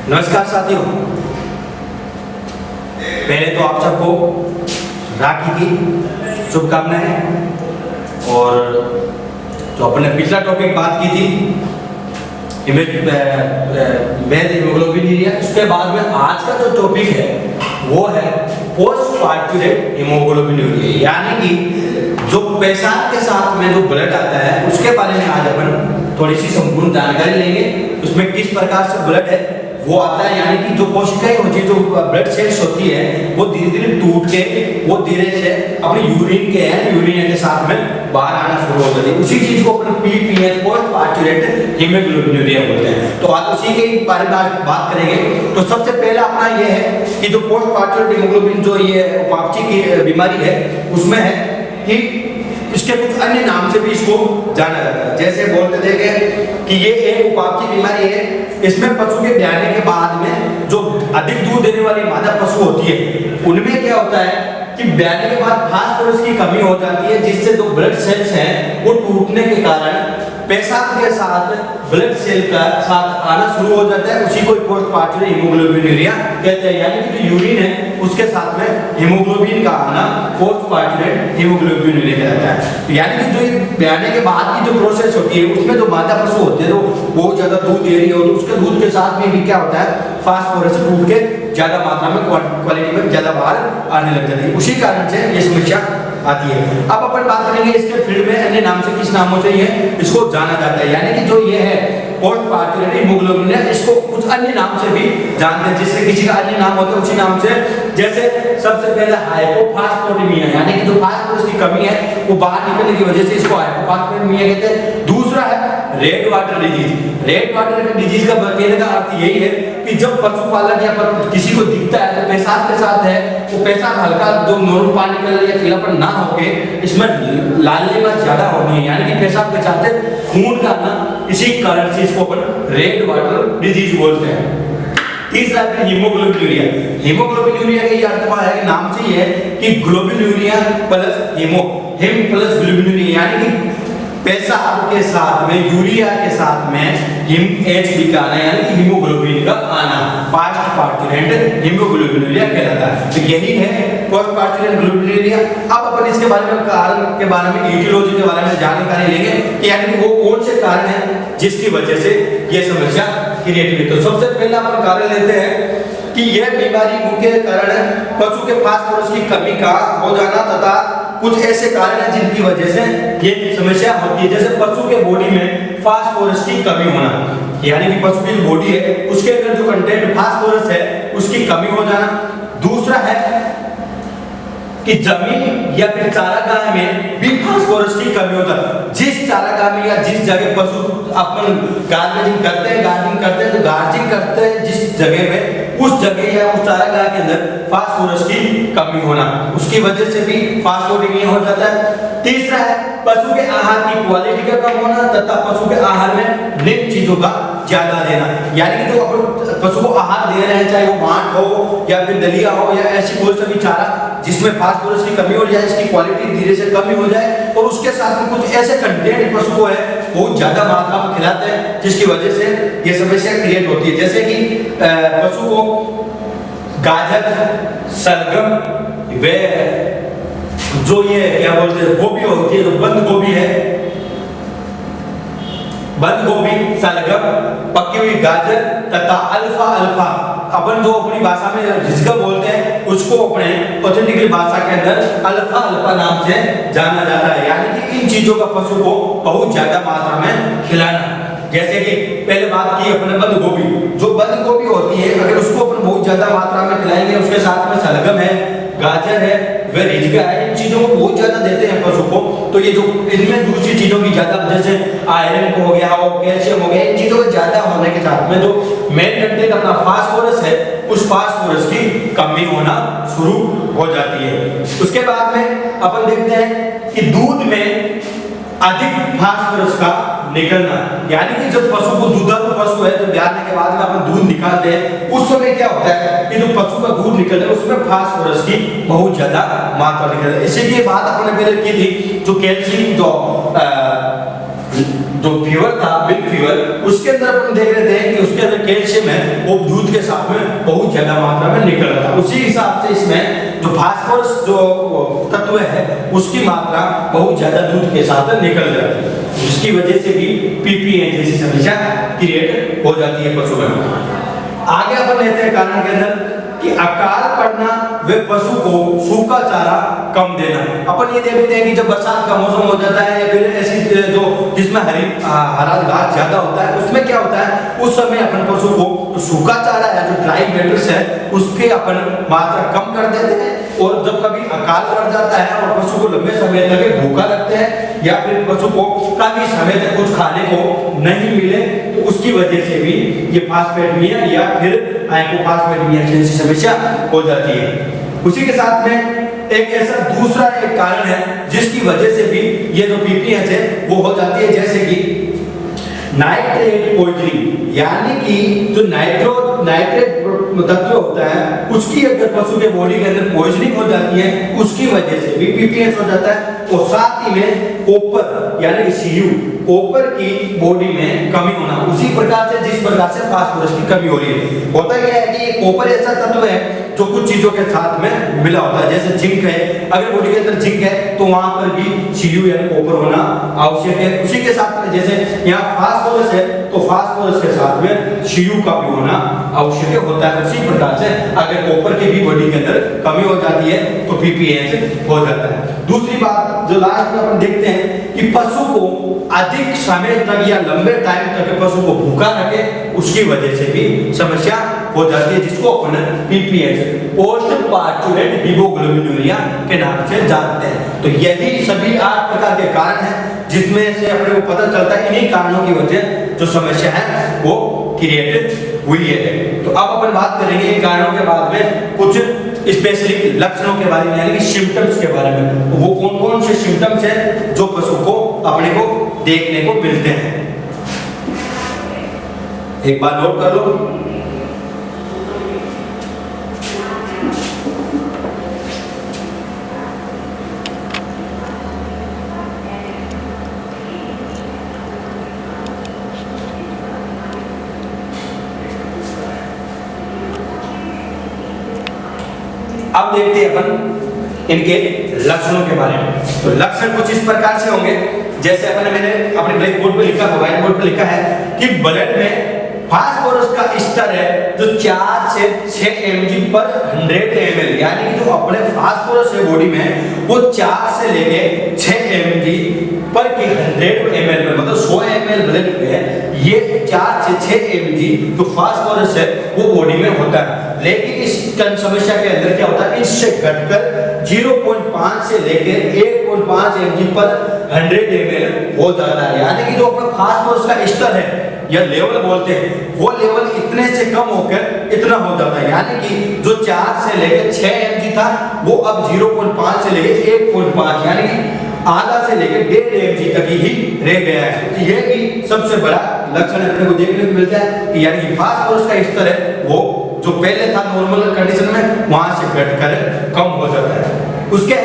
नमस्कार साथियों, पहले तो आप सबको राखी की शुभकामनाएं। और जो अपने पिछला टॉपिक बात की थी हीमोग्लोबिन, उसके बाद में आज का जो टॉपिक है वो है पोस्ट पार्टुरेट हीमोग्लोबिन, यानी कि जो पेशाब के साथ में जो ब्लड आता है उसके बारे में आज अपन थोड़ी सी संपूर्ण जानकारी लेंगे। उसमें किस प्रकार से ब्लड है वो आता है, यानी कि जो कोशिकाएं होती है, जो ब्लड सेल्स होती है, वो धीरे धीरे टूट के वो धीरे से अपने यूरिन के साथ में बाहर आना शुरू हो जाती है। उसी चीज को अपन पीपीएच पोस्ट पार्टुरेट हीमोग्लोबिन बोलते हैं। तो आज उसी के बारे में आज बात करेंगे। तो सबसे पहला अपना ये है कि जो पोस्ट पार्टुरेट हीमोग्लोबिन जो ये उपापचय की बीमारी है उसमें है कि इसके कुछ अन्य नाम से भी इसको जाना जाता है। जैसे बोलते थे कि ये एक उपापचय बीमारी है। इसमें पशु के ब्याने के बाद में जो अधिक दूध देने वाली मादा पशु होती है उनमें क्या होता है कि ब्याने के बाद फास्फोरस की कमी हो जाती है, जिससे जो ब्लड सेल्स हैं वो टूटने के कारण पेशाब के साथ ब्लड सेल का साथ आना शुरू हो जाता है। उसी को पोस्ट पार्टुरेट हीमोग्लोबिन कहते हैं, यानी कि जो यूरिन है उसके साथ में हीमोग्लोबिन का आना पोस्ट पार्टुरेट हीमोग्लोबिन कहलाता है। यानी कि जो ब्याने के बाद की जो प्रोसेस होती है उसमें जो मादा पशु होते हैं तो बहुत ज्यादा दूध दे रही है और उसके दूध के साथ में भी क्या होता है फास्फोरस टूट के ज्यादा मात्रा में क्वालिटी में ज्यादा बाहर आने लग जाती है। उसी कारण से ये समस्या आती है। अब अपन बात करेंगे इसके फील्ड में अन्य नाम से, किस नामों से ये इसको जाना जाता है, यानी कि जो ये है पोस्ट पार्टुरेट हीमोग्लोबिन है, इसको कुछ अन्य नाम से भी जानते हैं। जिससे किसी का अन्य नाम होता है उसी नाम से, जैसे सबसे पहले हाइपोफास्फोरेमिया, यानी कि जो फास्फोरस की कमी है वो बाहर निकलने की वजह से इसको हाइपोफास्फोरेमिया कहते हैं। दूसरा है red water disease. Red water disease का कहने का अर्थ यही है कि जब पशुपालक या किसी को दिखता है तो पेशाब के साथ है वो पेशाब हल्का जो नॉर्मल पानी कलर या पीलापन ना होके इसमें लालिमा ज्यादा होनी है, यानी कि पेशाब के साथ खून का आना, इसी कारण से इसको अपन रेड वाटर डिजीज बोलते हैं। तीसरा है हीमोग्लोबिन। हीमोग्लोबिन का ये अर्थ है कि नाम से ये है कि globin plus him plus globin, यानी कि पेशाब के साथ में यूरिया के साथ में हिम HB का आना, यानी कि हीमोग्लोबिन का आना पोस्ट पार्टुरेट हीमोग्लोबिन कहलाता है। तो यही है पोस्ट पार्टुरेट ग्लोबिनुरिया। अब अपन इसके बारे में कारण के बारे में एटियोलॉजी के बारे में जानकारी लेंगे कि यानी कि वो कौन से कारण हैं जिसकी वजह से ये समस्या क्रिएट हुई। तो सबसे पहला अपन कारण लेते हैं कि यह बीमारी मुख्य कारण है पशु के फास्फोरस की कमी का हो जाना तथा कुछ ऐसे कारण हैं जिनकी वजह से ये समस्या होती है। जैसे पशु के बॉडी में फास्फोरस की कमी होना, यानी कि पशु की बॉडी है उसके अंदर जो कंटेंट फास्फोरस है उसकी कमी हो जाना। दूसरा है कि जमीन या फिर चारागाह में भी फास्फोरस की कमी होता है। जिस चारागाह में या जिस जगह पशु अपन गार्डनिंग करते हैं तो गार्डनिंग करते हैं जिस जगह में, उस जगह या उस चारागाह के अंदर फास्फोरस की कमी होना, उसकी वजह से भी फास्फोरेमिया हो जाता है। तीसरा है पशु के आहार की क्वालिटी का कम होना तथा पशु के आहार में निम्न चीजों का ज्यादा देना, यानी कि जो अपन पशु को आहार दे रहे हैं चाहे वो भात हो या फिर दलिया हो या ऐसी कोई सा भी चारा जिसमें फास्फोरस की कमी हो जाए, इसकी क्वालिटी धीरे से कमी हो जाए और उसके साथ में कुछ ऐसे कंटेंट पशु को है बहुत ज्यादा मात्रा में खिलाते हैं जिसकी वजह से ये समस्या क्रिएट होती है। जैसे कि पशु को गाजर, शलगम वे जो ये क्या बोलते हैं गोभी होती है, तो बंद गोभी है, बंद गोभी, शलगम, पकी हुई गाजर तथा अल्फा अपन जो अपनी भाषा में रिजगा बोलते हैं उसको अपने ऑथेंटिक भाषा के अंदर अल्फा नाम से जाना जाता है। यानी कि इन चीजों का पशु को बहुत ज्यादा मात्रा में खिलाना। जैसे कि पहले बात की अपने बंद गोभी, जो बंद गोभी होती है अगर उसको अपन बहुत ज्यादा मात्रा में खिलाएंगे, उसके साथ में शलगम है, गाजर है, वह रिजगा है, इन चीजों को बहुत ज्यादा देते हैं पशु को, तो ये जो इनमें दूसरी चीजों की ज्यादा जैसे आयरन को हो गया और कैल्शियम हो गया, इन चीजों के ज्यादा होने के साथ में जो मेन कंटेंट अपना फास्फोरस है उस फास्फोरस की कमी होना शुरू हो जाती है। उसके बाद में अपन देखते हैं कि दूध में अधिक फास्फोरस का निकलना, यानी कि जब पशु को दुधारू पशु है तो ब्याने के बाद में अपन दूध निकालते हैं, उस समय क्या होता है कि जो पशु का दूध निकलता है उसमें फास्फोरस की बहुत ज्यादा मात्रा निकलती है। इसी की बात अपने पहले की थी, जो कैल्शियम जो जो फीवर था, मिल्क फीवर, उसके अंदर अपन देख रहे थे कि उसके अंदर कैल्शियम है वो दूध के साथ में बहुत ज्यादा मात्रा में निकल रहा था। उसी हिसाब से इसमें जो फास्फोरस जो तत्व है उसकी मात्रा बहुत ज्यादा दूध के साथ निकल जाती है, जिसकी वजह से भी पीपीएन जैसी समस्या क्रिएट हो जाती है पशु में। आगे अपन लेते हैं कारण के अंदर कि अकाल पड़ना व पशु को सूखा चारा कम देना। अपन ये देखते हैं कि जब बरसात का मौसम हो जाता है या फिर ऐसी जो जिसमें हरा घास ज्यादा होता है, उसमें क्या होता है उस समय अपन पशु को तो सूखा चारा है जो ड्राई मैटर्स है उसके अपन मात्रा कम कर देते हैं। और जब कभी अकाल पड़ जाता है और पशु को लंबे समय तक भूखा रखते हैं या फिर पशु को काफी समय तक कुछ खाने को नहीं मिले तो उसकी वजह से भी ये फास्फेटमिया या फिर हाइपोफास्फेटमिया जैसी समस्या हो जाती है। उसी के साथ में एक ऐसा दूसरा एक कारण है जिसकी वजह से भी ये जो पीपीएच है वो हो जाती है, जैसे कि नाइट्रेट पॉइजनिंग, यानी कि जो नाइट्रेट तत्व होता है उसकी अगर पशु के बॉडी के अंदर पॉइजनिंग हो जाती है उसकी वजह से भी पीपीएच हो जाता है। और साथ ही में कॉपर यानी कि सीयू, कॉपर की बॉडी में कमी होना, उसी प्रकार से जिस प्रकार से फास्फोरस की कमी हो रही है। होता क्या है कि कॉपर ऐसा तत्व है जो कुछ चीजों के साथ में मिला होता है, जैसे जिंक है, अगर बॉडी के अंदर जिंक है तो वहां पर भी सीयू यानी कॉपर होना आवश्यक है। उसी के साथ में जैसे यहाँ फास्फोरस है तो फास्फोरस के साथ में सीयू का भी होना आवश्यक होता है। उसी प्रकार से अगर कॉपर की भी बॉडी के अंदर कमी हो जाती है तो पीपीएच हो जाता है। दूसरी बात जो लास्ट में अपन देखते हैं कि पशु को अधिक समय तक या लंबे टाइम तक पशु को भूखा रखे उसकी वजह से भी समस्या हो जाती है, जिसको अपन पीपीएच पोस्ट पार्चुरेट हीमोग्लोबिनूरिया के नाम से जानते हैं। तो यही सभी 8 प्रकार के कारण हैं जिसमें से अपने को पता चलता है इन्हीं कारणों की वजह जो समस्या है वो क्रिएट हुई है। तो अब अपन बात करेंगे इन कारणों के बाद में कुछ स्पेसिफिक लक्षणों के बारे में, यानी कि सिम्टम्स के बारे में। तो वो कौन कौन से सिम्टम्स हैं जो पशु को अपने को देखने को मिलते हैं, एक बार नोट कर लो। अब देखते हैं अपन इनके लक्षणों के बारे में। तो लक्षण कुछ इस प्रकार से होंगे, जैसे मैंने अपने ब्लैक बोर्ड पे लिखा, व्हाइट बोर्ड पे लिखा है कि ब्लड में फास्फोरस का स्तर है जो 4 से 6 mg पर 100 ml, यानी कि जो अपने फास्फोरस है बॉडी में वो 4 से लेके 6 mg पर के 100 ml में, मतलब 100 ml ब्लड में ये 4 से 6 mg जो फास्फोरस है वो बॉडी में होता है। लेकिन इस समस्या के अंदर क्या होता है, इससे घटकर 0.5 से लेकर 1.5 mg पर 100 ml हो जाता है, यानी कि जो अपना फास्फोरस का स्तर है या लेवल बोलते हैं वो लेवल इतने से कम होकर इतना हो जाता है, यानी कि जो 4 से लेकर 6 mg था वो अब 0.5 से लेकर 1.5 यानी कि आधा से लेकर 1.5 mg तक ही रह गया है। तो ये भी सबसे बड़ा लक्षण अपने को देखने को मिलता है कि यानी कि फास्फोरस का स्तर है वो जो पहले था नॉर्मल कंडीशन में वहां से घटकर कम हो जाता है। उसके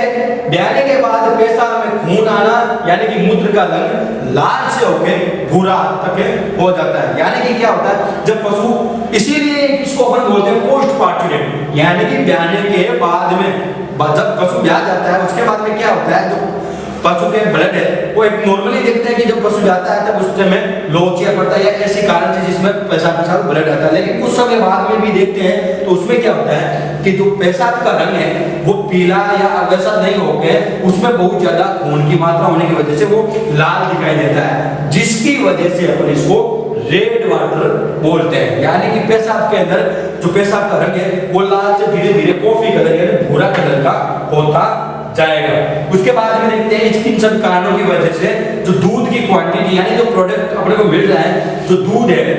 ब्याने के बाद पेशाब में खून आना, यानी कि मूत्र का रंग लाल से होकर भूरा तक हो जाता है, यानी कि क्या होता है जब पशु, इसीलिए इसको अपन बोलते हैं पोस्ट पार्चुरेट, यानी कि ब्याने के बाद में जब पशु ब्याह जाता है उसके बाद में क्या होता है जो पशु के ब्लड है वो एक नॉर्मली देखते हैं कि जब पशु जाता है तब उस समय लोचिया पड़ता है या ऐसी कारण से जिसमें पेशाब ब्लड आता है, लेकिन कुछ समय बाद में भी देखते हैं तो उसमें क्या होता है कि जो पेशाब का रंग है वो पीला या वैसा नहीं होकर उसमें बहुत ज्यादा खून की मात्रा होने की वजह से वो लाल दिखाई देता है, जिसकी वजह से अपन इसको रेड वाटर बोलते हैं, यानी कि पेशाब के अंदर जो पेशाब का रंग है वो लाल से धीरे धीरे कॉफी कलर यानी भूरा कलर का होता जाएगा। उसके बाद में देखते हैं इन सब कारणों की वजह से जो दूध की क्वांटिटी यानी जो प्रोडक्ट अपने को मिल रहा है, जो दूध है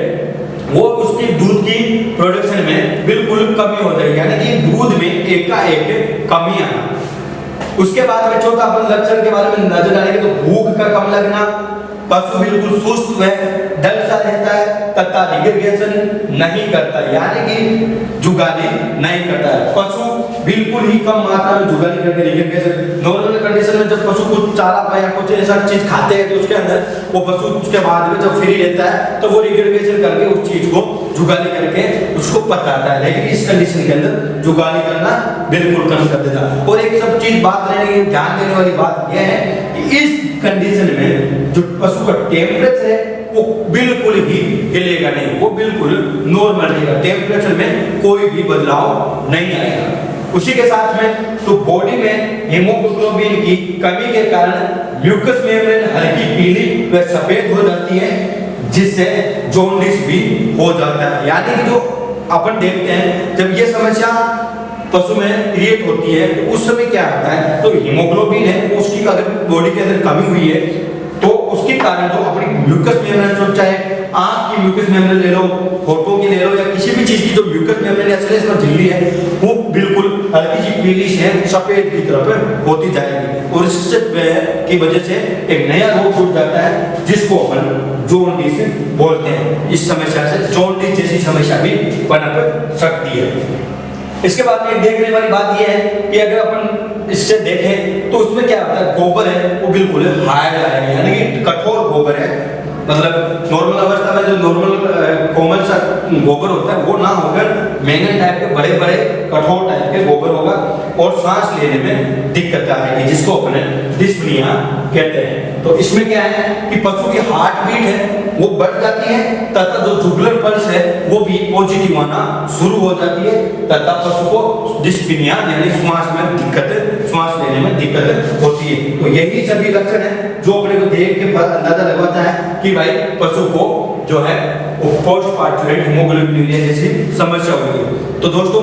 वो उसकी दूध की प्रोडक्शन में बिल्कुल कमी हो जाएगी, यानी कि दूध में एकाएक कमी आना। उसके बाद में चौथा अपन लक्षण के बारे में नजर डालेंगे तो भूख का कम लगना, पशु बिल्कुल सुस्त व डल सा रहता है तथा रिग्रेशन नहीं करता, यानी कि जुगाली नहीं करता है। पशु बिल्कुल ही कम मात्रा में जुगाली करके रिग्रेशन, नॉर्मल कंडीशन में जब पशु कुछ चारा या कुछ ऐसा चीज खाते हैं तो उसके अंदर वो पशु उसके बाद में जब फ्री रहता है तो वो रिग्रेशन करके उस चीज को जुगाली करके उसको पचाता है। लेकिन इस कंडीशन के अंदर जुगाली करना बिल्कुल कम कर देता। और एक सब चीज बात रहने की ध्यान देने वाली बात यह है कि इस कंडीशन में जो पशु का टेम्परेचर है वो बिल्कुल ही हिलेगा नहीं, वो बिल्कुल नॉर्मल रहेगा, टेम्परेचर में कोई भी बदलाव नहीं आएगा। उसी के साथ में तो बॉडी में हीमोग्लोबिन की कमी के कारण म्यूकस मेम्ब्रेन हल्की पीली व सफेद हो जाती है, जिससे जॉन्डिस भी हो जाता है। यानी कि जो अपन देखते हैं जब ये समस्या पशु में क्रिएट होती है तो उस समय क्या होता है, तो हीमोग्लोबिन है उसकी अगर बॉडी के अंदर कमी हुई है तो उसके कारण जो अपनी म्यूकस मेम्ब्रेन, जो चाहे आंख की म्यूकस मेम्ब्रेन ले लो, होठों की ले लो, या किसी भी चीज की जो म्यूकस मेम्ब्रेन या स्लेश में झिल्ली है वो बिल्कुल हल्की सी पीली से सफेद की तरफ होती जाएगी और इससे की वजह से एक नया रोग जुड़ जाता है जिसको अपन जॉन्डिस बोलते हैं। इस समस्या से जॉन्डिस जैसी समस्या भी पनप सकती है। इसके बाद में देखने वाली बात यह है कि अगर अपन इससे देखें तो उसमें क्या होता है, गोबर है वो बिल्कुल हार्ड है, यानी कि कठोर गोबर है। मतलब नॉर्मल अवस्था में जो नॉर्मल कोमल सा गोबर होता है वो ना होकर मैंगन टाइप के बड़े बड़े कठोर टाइप के गोबर होगा और सांस लेने में दिक्कत आएगी, जिसको अपने डिस्पनिया कहते हैं। तो इसमें क्या है कि पशु की हार्ट बीट है वो बढ़ जाती है तथा जो जुगुलर पल्स है वो भी पॉजिटिव आना शुरू हो जाती है तथा पशु को डिस्पनिया यानी श्वास में दिक्कत, श्वास लेने में दिक्कत होती है। तो यही सभी लक्षण है जो अपने को देख के अंदाजा लगाता है कि भाई पशु को जो है वो पोस्ट पार्चुरेट हीमोग्लोबिन जैसी समस्या हो गई। तो दोस्तों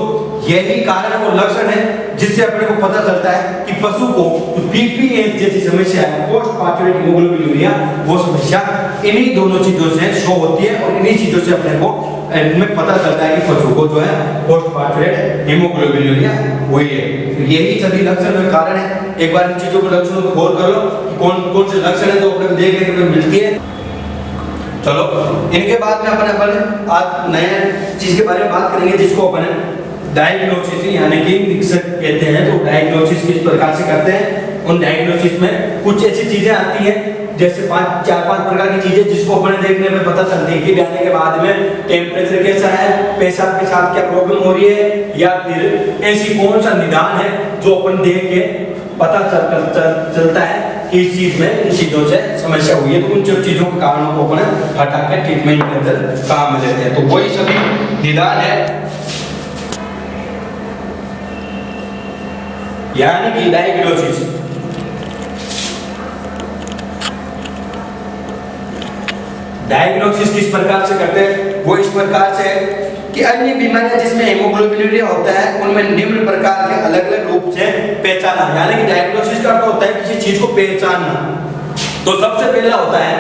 यही कारण और लक्षण है जिससे अपने को पता चलता है कि पशु को पीपीएच जैसी समस्या है, पोस्ट पार्चुरेट हीमोग्लोबिन, वो समस्या इन्हीं दोनों चीजों से शो होती है और इन्हीं चीजों से अपने को में पता चलता है कि पशु को जो है पोस्ट पार्चुरेट हीमोग्लोबिन हुई है। तो यही सभी लक्षण और कारण है। एक बार इन चीजों के लक्षणों को गौर कर लो कौन कौन से लक्षण है तो अपने को देखने को मिलती है। चलो इनके बाद में अपन आज नए चीज के बारे में बात करेंगे जिसको अपन डायग्नोसिस यानी कि कहते हैं। तो डायग्नोसिस किस प्रकार से करते हैं, उन डायग्नोसिस में कुछ ऐसी चीजें आती हैं जैसे 4-5 प्रकार की चीजें जिसको अपन देखने में पता चलती है कि आने के बाद में टेम्परेचर कैसा है, पेशाब के साथ क्या प्रॉब्लम हो रही है, या फिर ऐसी कौन सा निदान है जो अपन देख के पता चलता है कि इस चीज में इन चीजों से समस्या हुई है। तो उन चीजों के कारणों को अपन हटा के ट्रीटमेंट के अंदर काम में लेते हैं। तो वही सभी निदान है यानी कि डायग्नोसिस। डायग्नोसिस किस प्रकार से करते हैं, वो इस प्रकार से कि अन्य बीमारियां जिसमें हीमोग्लोबिन होता है उनमें निम्न प्रकार के अलग अलग रूप से पहचाना, यानी कि डायग्नोसिस का अर्थ होता है किसी चीज को पहचानना। तो सबसे पहला होता है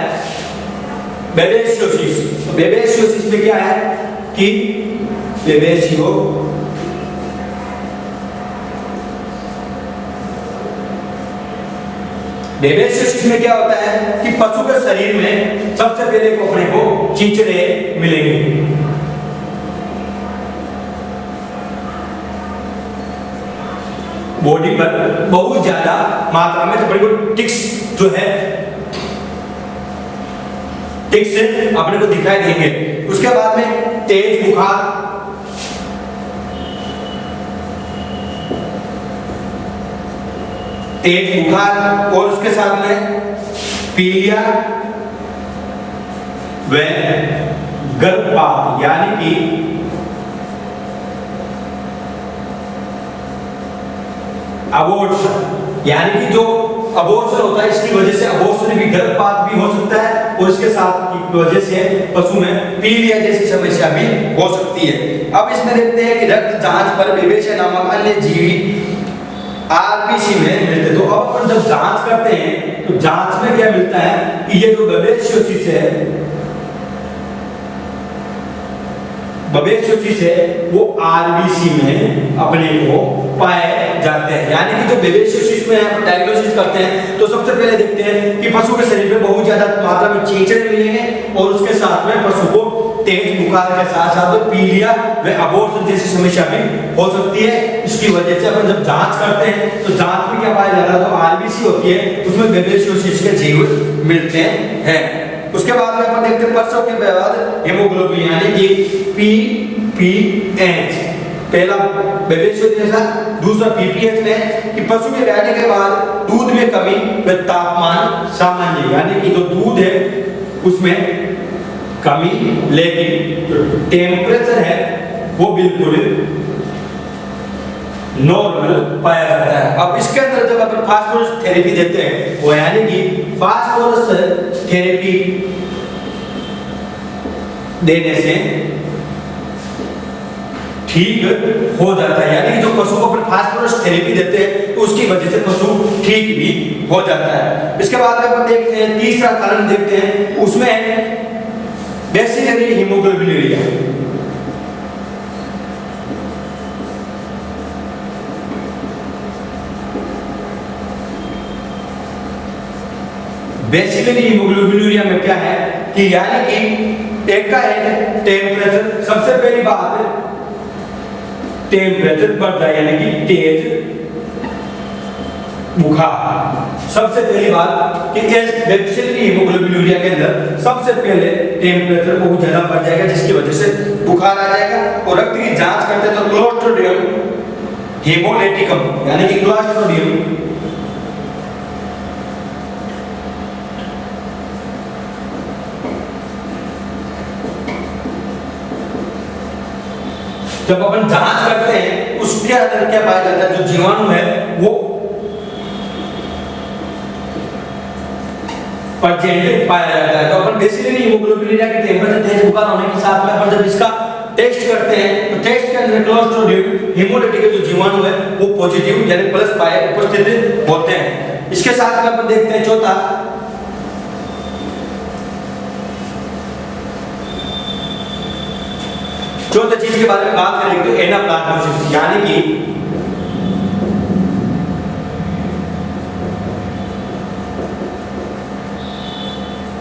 बेबेसियोसिस। तो बेबेसियोसिस में क्या है कि बेबेसियोसिस में क्या होता है कि पशु के शरीर में सबसे पहले को अपने को चिंचड़े मिलेंगे। बॉडी पर बहुत ज्यादा मात्रा में अपने को टिक्स जो है टिक्स अपने को दिखाई देंगे। उसके बाद में तेज बुखार, और उसके साथ में पीलिया व गर्भपात यानी कि अबॉर्शन, यानी कि जो अबॉर्शन होता है इसकी वजह से अबॉर्शन भी गर्भपात भी हो सकता है और इसके साथ की वजह से पशु में पीलिया जैसी समस्या भी हो सकती है। अब इसमें देखते हैं कि रक्त जांच पर बेबेसिया नामक अन्य जीवी आरबीसी में मिलते। तो अब अपन जब जांच करते हैं तो जांच में क्या मिलता है कि ये जो बेबेसियोसिस है वो आरबीसी में अपने को पाए जाते हैं। यानी कि जो बेबेसियोसिस में हम डायग्नोसिस करते हैं तो सबसे पहले देखते हैं कि पशु के शरीर में बहुत ज्यादा मात्रा में चींचड़े मिलेंगे और उसके साथ में पशु को तेज बुखार के साथ साथ पीलिया व अबॉर्शन जैसी समस्या भी हो सकती है। इसकी वजह से अपन जब जांच करते हैं तो जांच में क्या पाया जाता है, तो आरबीसी होती है उसमें बेबेसियोसिस के जीव मिलते हैं। उसके बाद में अपन देखते हैं प्रसव के बाद हेमोग्लोबिन यानी कि पीपीएच, पहला बेबेसियोसिस था, दूसरा पीपीएच में कि पशु के रहने के बाद दूध में कमी व तापमान सामान्य, यानी कि जो दूध है उसमें कमी लेकिन जो टेम्परेचर है वो बिल्कुल नॉर्मल पाया जाता है। अब इसके अंदर जब अपन फास्फोरस थेरेपी देते हैं वो यानी कि फास्फोरस थेरेपी देने से ठीक हो जाता है, यानी कि जो पशु को अपन फास्फोरस थेरेपी देते हैं तो उसकी वजह से पशु ठीक भी हो जाता है। इसके बाद अपन देखते हैं तीसरा कारण देखते हैं, उसमें बेसिलरी हीमोग्लोबिनुरिया। बेसिलरी हीमोग्लोबिनुरिया में क्या है कि यानी कि एक का एक टेम्परेचर, सबसे पहली बात टेम्परेचर बढ़ता है यानी कि तेज बुखार। सबसे पहली बात कि इस बेसिलरी हीमोग्लोबिनुरिया के अंदर सबसे पहले टेम्परेचर बहुत ज्यादा बढ़ जाएगा जिसकी वजह से बुखार आ जाएगा। और रक्त की जांच करते तो क्लोस्ट्रिडियम हेमोलिटिकम यानी कि क्लोस्ट्रिडियम जब अपन जांच करते हैं उसके अंदर क्या पाया जाता है, जो जीवाणु है वो प्रेजेंट पाया जाता है। तो अपन बेसिलरी हीमोग्लोबिनुरिया के टेम्परेचर तेज बुखार होने के साथ में अपन जब इसका टेस्ट करते हैं तो टेस्ट के अंदर क्लोस्ट्रिडियम हेमोलिटिक के जो जीवाणु है वो पॉजिटिव यानी प्लस पाए उपस्थित होते हैं। इसके साथ में अपन देखते हैं चौथा चीज के बारे में बात करेंगे तो एनाप्लाज्मोसिस, यानी कि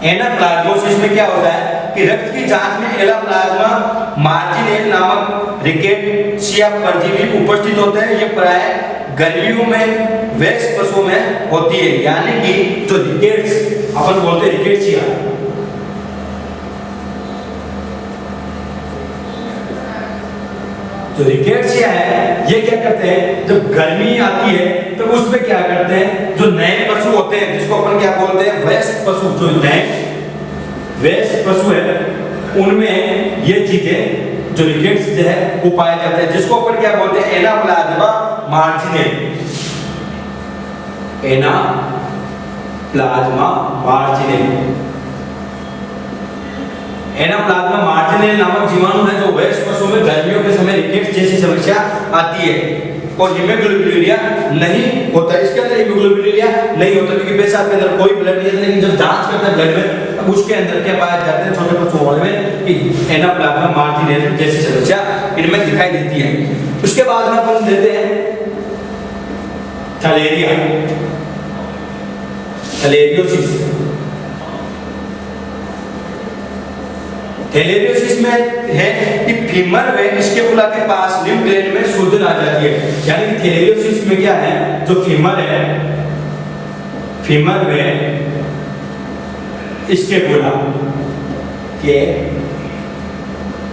एनाप्लाज्मोसिस में क्या होता है कि रक्त की जांच में एनाप्लाज्मा मार्जिनेल नामक रिकेट्सिया परजीवी उपस्थित होते हैं। ये प्राय गर्मियों में वयस्क पशुओं में होती है, यानी कि जो रिकेट्स अपन बोलते हैं रिकेट्सिया, जो रिकेट्सिया है ये क्या करते हैं जब गर्मी आती है तो उसमें क्या करते हैं, जो नए पशु होते हैं जिसको अपन क्या बोलते हैं वयस्क पशु, जो नए वयस्क पशु है उनमें ये चीजें जो रिकेट्स जो है वो पाए जाते हैं, जिसको अपन क्या बोलते हैं एनाप्लाज्मा मार्जिनेल, एनाप्लाज्मा मार्जिनेल। एनाप्लाज्मा मार्जिनेल नामक जीवाणु है जो वयस्क पशु में गर्मियों के समय रिकेट्स जैसी समस्या आती है और हीमोग्लोबिनुरिया नहीं होता है। इसके अंदर हीमोग्लोबिनुरिया नहीं होता क्योंकि पेशाब के अंदर कोई ब्लड नहीं है, लेकिन जब जांच करते हैं ब्लड में तब उसके अंदर क्या पाया जाता है छोटे पशुओं में कि एनाप्लाज्मा मार्जिनेल जैसी समस्या इनमें दिखाई देती है। उसके बाद में अपन देते हैं थैलेरिया, थैलेरियोसिस। थैलेरियोसिस में है कि फीमर में स्कैपुला के पास लिम्फ ग्लैंड में सूजन आ जाती है, यानी कि थैलेरियोसिस में क्या है, जो फीमर है, फीमर में स्कैपुला के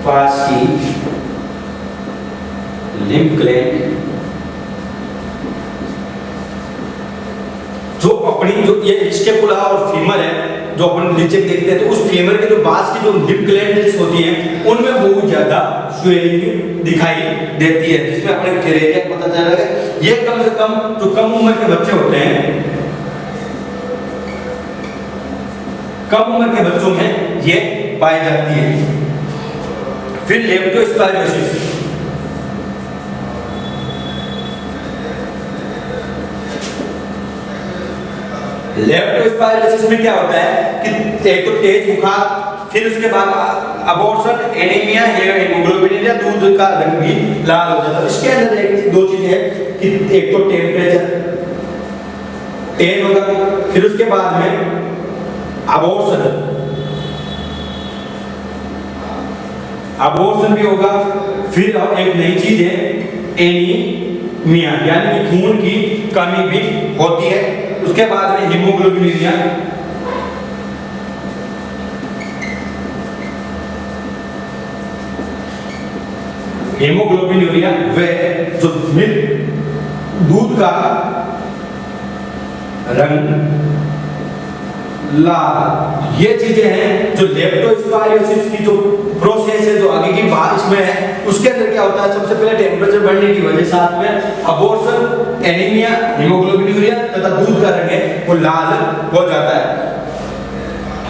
पास की लिम्फ ग्लैंड जो अपनी जो ये स्कैपुला और फीमर है जो अपन नीचे देखते हैं तो उस फीमर के जो पास की जो लिम्फ ग्लैंड्स होती हैं उनमें बहुत ज्यादा स्वेलिंग दिखाई देती है, जिसमें अपने थैलेरिया पता चल रहा है। ये कम से कम जो कम उम्र के बच्चे होते हैं, कम उम्र के बच्चों में ये पाई जाती है। फिर लेप्टोस्पाइरोसिस, लेप्टोस्पाइरोसिस में क्या होता है कि एक तो तेज बुखार, फिर उसके बाद अबॉर्शन, एनीमिया, हीमोग्लोबिनुरिया, दूध का रंग भी लाल हो जाता है। इसके अंदर एक दो चीजें हैं कि एक तो टेम्परेचर 10 होगा, फिर उसके बाद में अबॉर्शन भी होगा, फिर एक नई चीज है एनीमिया, यानी कि खून की कमी भी होती है। उसके बाद में हीमोग्लोबिनूरिया, हीमोग्लोबिनूरिया वे जो मिल्क दूध का रंग लाल, ये चीजें हैं जो लेप्टोस्पायरोसिस की जो प्रोसेस है जो आगे की बात इसमें है, उसके अंदर क्या होता है, सबसे पहले टेम्परेचर बढ़ने की वजह साथ में अबॉर्शन, एनीमिया, हीमोग्लोबिनूरिया तथा दूध का रंग है वो लाल हो जाता है।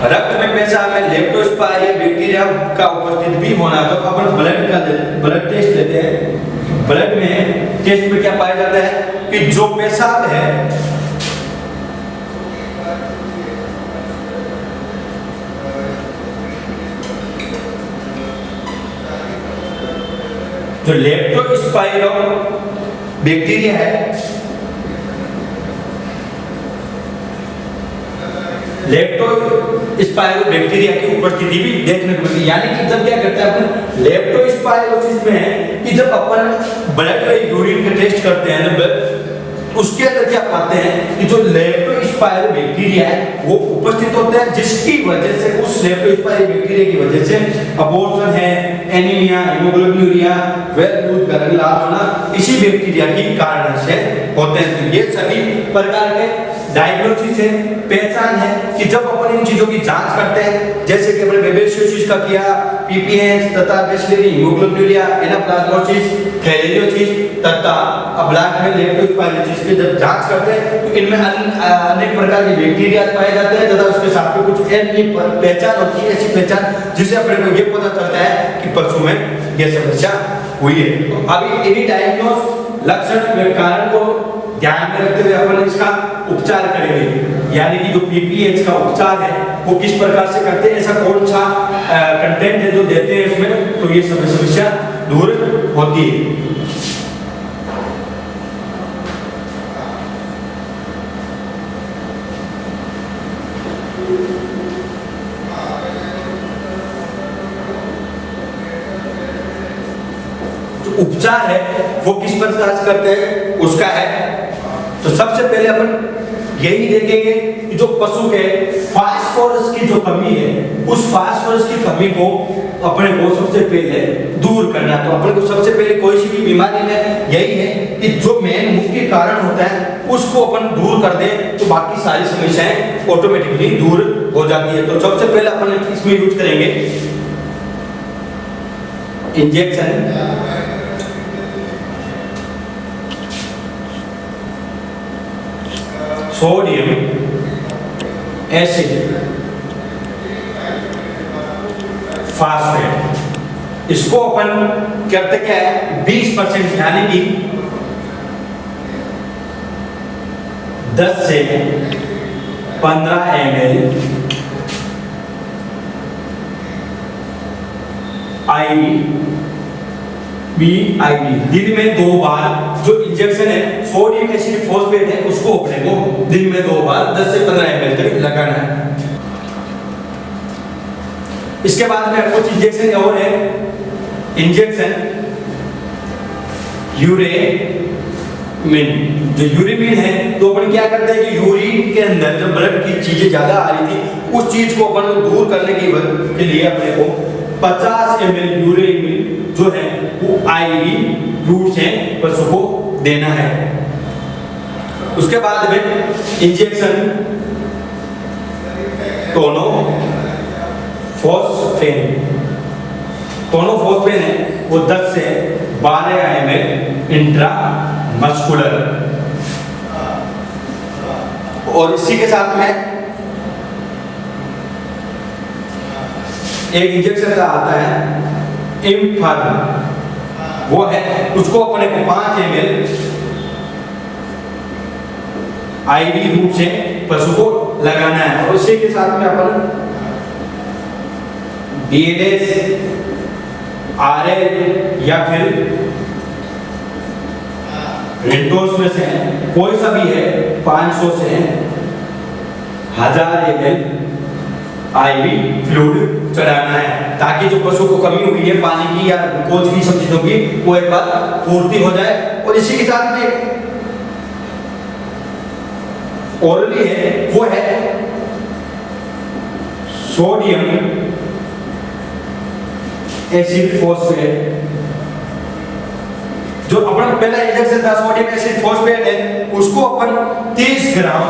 रक्त में पेशाब में लेप्टोस्पायरिया बैक्टीरिया का उपस्थित भी होना, तो अपन ब्लड टेस्ट लेते हैं, ब्लड में टेस्ट में क्या पाया जाता है कि जो पेशाब है जो लेप्टोस्पायरो बैक्टीरिया है, लेप्टोस्पायरो बैक्टीरिया की उपस्थिति भी देखने को मिलती है। यानी कि जब क्या करते हैं अपन लेप्टोस्पायरोसिस में है कि जब अपन ब्लड में यूरिन का टेस्ट करते हैं ना, उसके अंदर क्या पाते हैं कि जो लेप्टोस्पायरो बैक्टीरिया है वो उपस्थित होते हैं, जिसकी वजह से उस लेप्टोस्पायरो बैक्टीरिया की वजह से अबॉर्शन है, एनीमिया, हीमोग्लोबिनूरिया व दूध का रंग लाल होना इसी बैक्टीरिया की कारण से होते हैं। तो ये सभी प्रकार के डायग्नोसिस है, पहचान है कि जब अपन इन चीजों की जांच करते हैं, जैसे कि अपने बेबेसियोसिस का किया, पीपीएस तथा बेसिलरी हीमोग्लोबिनूरिया, एनाप्लाज्मोसिस, थैलेरियोसिस तथा ब्लड में लेप्टोस्पायरोसिस की जब जांच करते हैं तो इनमें अनेक प्रकार के बैक्टीरिया पाए जाते हैं तथा उसके साथ में कुछ पहचान होती है, ऐसी पहचान जिससे अपने को ये पता चलता है कि पशु में यह समस्या हुई है। तो अभी इन्हीं डायग्नोस लक्षण व कारण को ध्यान में रखते हुए अपन इसका उपचार करेंगे, यानी कि जो पीपीएच का उपचार है वो किस प्रकार से करते हैं, ऐसा कौन सा कंटेंट है जो देते हैं इसमें, तो ये सब समस्या दूर होती है। उपचार है वो किस प्रकार से करते हैं उसका है, तो सबसे पहले अपन यही देखेंगे कि जो पशु के फास्फोरस की जो कमी है, उस फास्फोरस की कमी को अपने को सबसे पहले दूर करना। तो अपने को सबसे पहले कोई सी भी बीमारी में यही है कि जो मेन मुख्य कारण होता है उसको अपन दूर कर दे तो बाकी सारी समस्याएं ऑटोमेटिकली दूर हो जाती है। तो सबसे पहले अपन इसमें यूज करेंगे इंजेक्शन, सोडियम एसिड फास्फेट, इसको अपन करते क्या है 20%, यानी कि 10 से 15 ml IVID दिन में 2 बार जो इंजेक्शन है सोडियम एसिड फॉस्फेट है उसको अपने को दिन में 2 बार 10 से 15 ml तक लगाना है। इसके बाद में कुछ इंजेक्शन और है, इंजेक्शन यूरेमिन। जो यूरेमिन है तो अपन क्या करते हैं कि यूरिन के अंदर जब ब्लड की चीजें ज्यादा आ रही थी उस चीज को अपन दूर करने के लिए अपने को 50 ml यूरेमिन जो है वो IV रूट से पशु को देना है। उसके बाद में इंजेक्शन टोनोफॉस्फेन है वो 10 से 12 ml इंट्रामस्कुलर, और इसी के साथ में एक इंजेक्शन का आता है इम्फार्म, वो है उसको अपने को 5 ml IV रूट से पशु को लगाना है। और उसी के साथ में अपन BLS, RL या फिर विंडोज में से कोई सा भी है 500 से 1000 ml IV फ्लूइड चढ़ाना है, ताकि जो पशु को कमी हुई है पानी की या ग्लूकोज की सब चीजों की वो एक बार पूर्ति हो जाए। और इसी के साथ में ओरली है वो है सोडियम एसिड फॉस्फेट। जो अपन पहला इंजेक्शन था सोडियम एसिड फॉस्फेट है, उसको अपन 30 ग्राम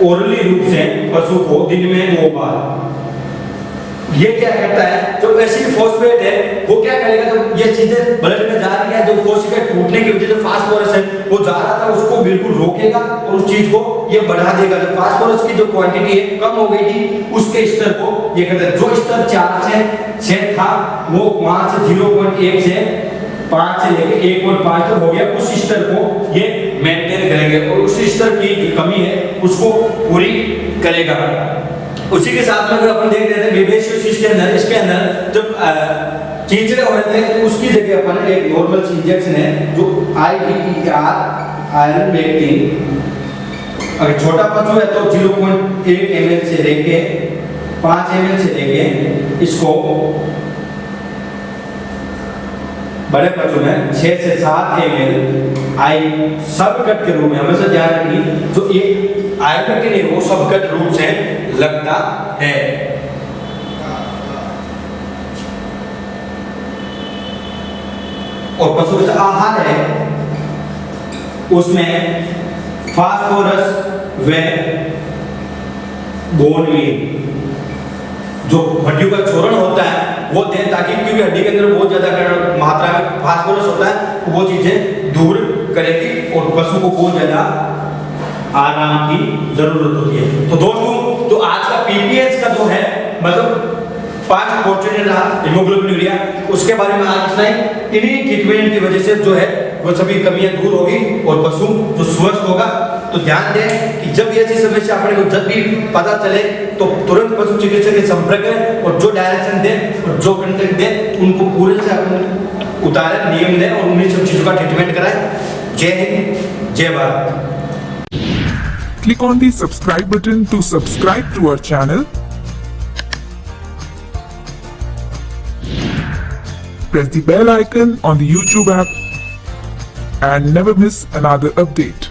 ओरली रूप से पशु को दिन में 2 बार। ये क्या करता है, जो एसिड फॉस्फेट है वो क्या करेगा, जब ये चीजें ब्लड में जा रही है, जो कोशिका टूटने की वजह से फास्फोरस है वो जा रहा था उसको बिल्कुल रोकेगा और उस चीज को ये बढ़ा देगा। जब फास्फोरस की जो क्वांटिटी है कम हो गई थी उसके स्तर को ये करता है। जो स्तर 4 से 6 था वो वहां से 0.1 से 5 से लेके 1.5 तक हो गया, उस स्तर को ये मेंटेन करेंगे और उस स्तर की कमी है उसको पूरी करेगा। उसी के साथ में अगर अपन देख रहे थे बेबेशियोसिस के अंदर, इसके अंदर जब कीचड़े हो रहे थे तो उसकी जगह अपन एक नॉर्मल इंजेक्शन है जो IVER आयरन वेक्टिन। अगर छोटा पशु है तो 0.1 ml से लेके 5 ml से लेके इसको, बड़े पशु में 6 से 7 ml सब कट के रूप में हमेशा ध्यान रखनी, जो ये आयरन के लिए वो सब कट रूप से लगता है। और पशु का आहार है उसमें फास्फोरस व बोन मील, जो हड्डियों का क्षोरण होता है वो दें, ताकि क्योंकि हड्डी के अंदर बहुत ज्यादा मात्रा में फास्फोरस होता है तो वो चीजें दूर करेगी और पशु को बहुत ज्यादा आराम की जरूरत होती है। तो दोस्तों जो आज का PPH का जो है मतलब फास्ट पोर्टेड हीमोग्लोबिन उसके बारे में आज इतना ही। इन्हीं ट्रीटमेंट की वजह से जो है वो सभी कमियां दूर होगी और पशु जो स्वस्थ होगा। तो ध्यान दें कि जब ऐसी समस्या अपने को जब भी पता चले तो तुरंत पशु चिकित्सक के संपर्क करें और जो डायरेक्शन दें और जो कंटेंट दें उनको पूरे से अपन उतारें, नियम दें और उन्हीं सब चीजों का ट्रीटमेंट कराएं। जय हिंद, जय Bharat. Click on the subscribe button to subscribe to our channel. Press the bell icon on the YouTube app and never miss another update.